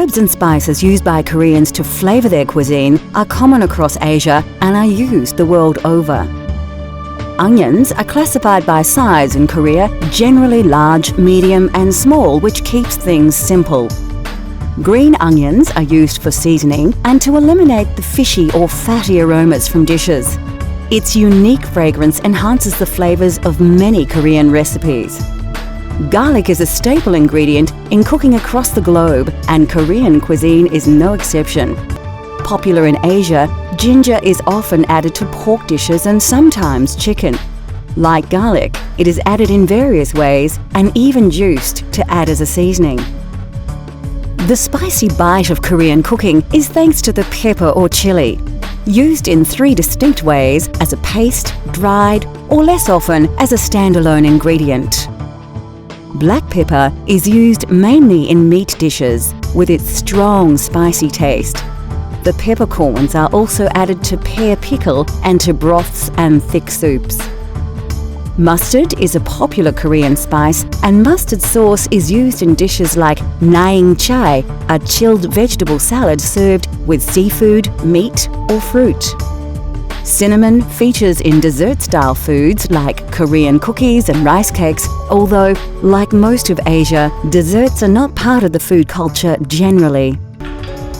herbs and spices used by Koreans to flavour their cuisine are common across Asia and are used the world over. Onions are classified by size in Korea, generally large, medium and small, which keeps things simple. Green onions are used for seasoning and to eliminate the fishy or fatty aromas from dishes. Its unique fragrance enhances the flavours of many Korean recipes. Garlic is a staple ingredient in cooking across the globe, and Korean cuisine is no exception. Popular in Asia, ginger is often added to pork dishes and sometimes chicken. Like garlic, it is added in various ways and even juiced to add as a seasoning. The spicy bite of Korean cooking is thanks to the pepper or chilli, used in 3 distinct ways: as a paste, dried, or less often as a standalone ingredient. Black pepper is used mainly in meat dishes with its strong spicy taste. The peppercorns are also added to pear pickle and to broths and thick soups. Mustard is a popular Korean spice, and mustard sauce is used in dishes like naing chai, a chilled vegetable salad served with seafood, meat or fruit. Cinnamon features in dessert-style foods like Korean cookies and rice cakes, although, like most of Asia, desserts are not part of the food culture generally.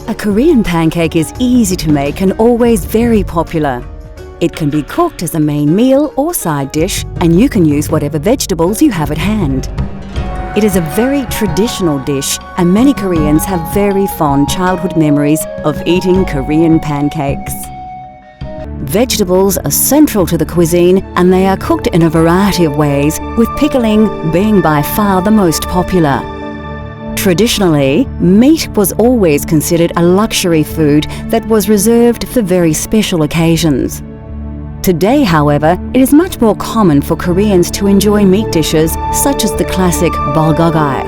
A Korean pancake is easy to make and always very popular. It can be cooked as a main meal or side dish, and you can use whatever vegetables you have at hand. It is a very traditional dish, and many Koreans have very fond childhood memories of eating Korean pancakes. Vegetables are central to the cuisine, and they are cooked in a variety of ways, with pickling being by far the most popular. Traditionally, meat was always considered a luxury food that was reserved for very special occasions. Today, however, it is much more common for Koreans to enjoy meat dishes such as the classic bulgogi.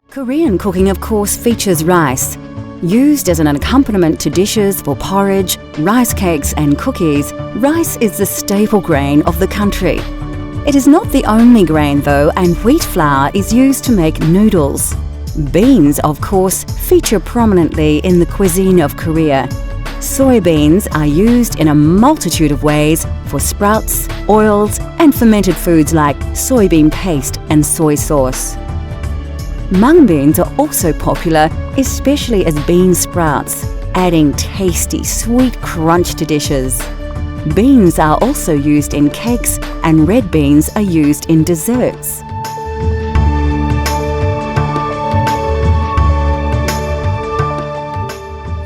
Korean cooking, of course, features rice. Used as an accompaniment to dishes for porridge, rice cakes and cookies, rice is the staple grain of the country. It is not the only grain though, and wheat flour is used to make noodles. Beans, of course, feature prominently in the cuisine of Korea. Soybeans are used in a multitude of ways for sprouts, oils, and fermented foods like soybean paste and soy sauce. Mung beans are also popular, especially as bean sprouts, adding tasty, sweet crunch to dishes. Beans are also used in cakes, and red beans are used in desserts.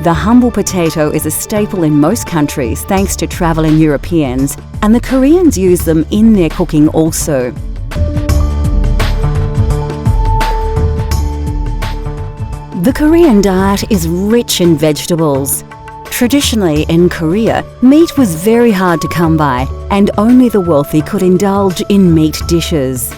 The humble potato is a staple in most countries thanks to travelling Europeans, and the Koreans use them in their cooking also. The Korean diet is rich in vegetables. Traditionally in Korea, meat was very hard to come by, and only the wealthy could indulge in meat dishes.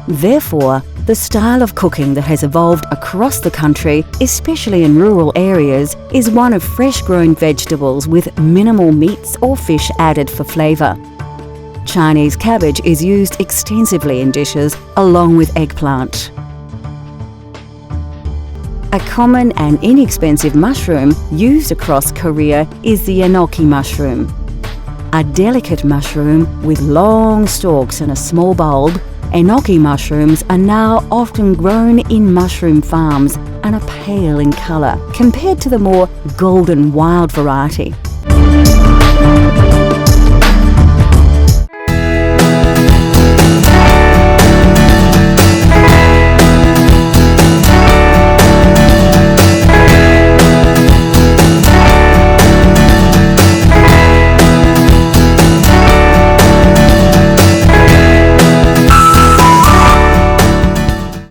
Therefore, the style of cooking that has evolved across the country, especially in rural areas, is one of fresh-grown vegetables with minimal meats or fish added for flavour. Chinese cabbage is used extensively in dishes, along with eggplant. A common and inexpensive mushroom used across Korea is the Enoki Mushroom. A delicate mushroom with long stalks and a small bulb, Enoki mushrooms are now often grown in mushroom farms and are pale in colour compared to the more golden wild variety.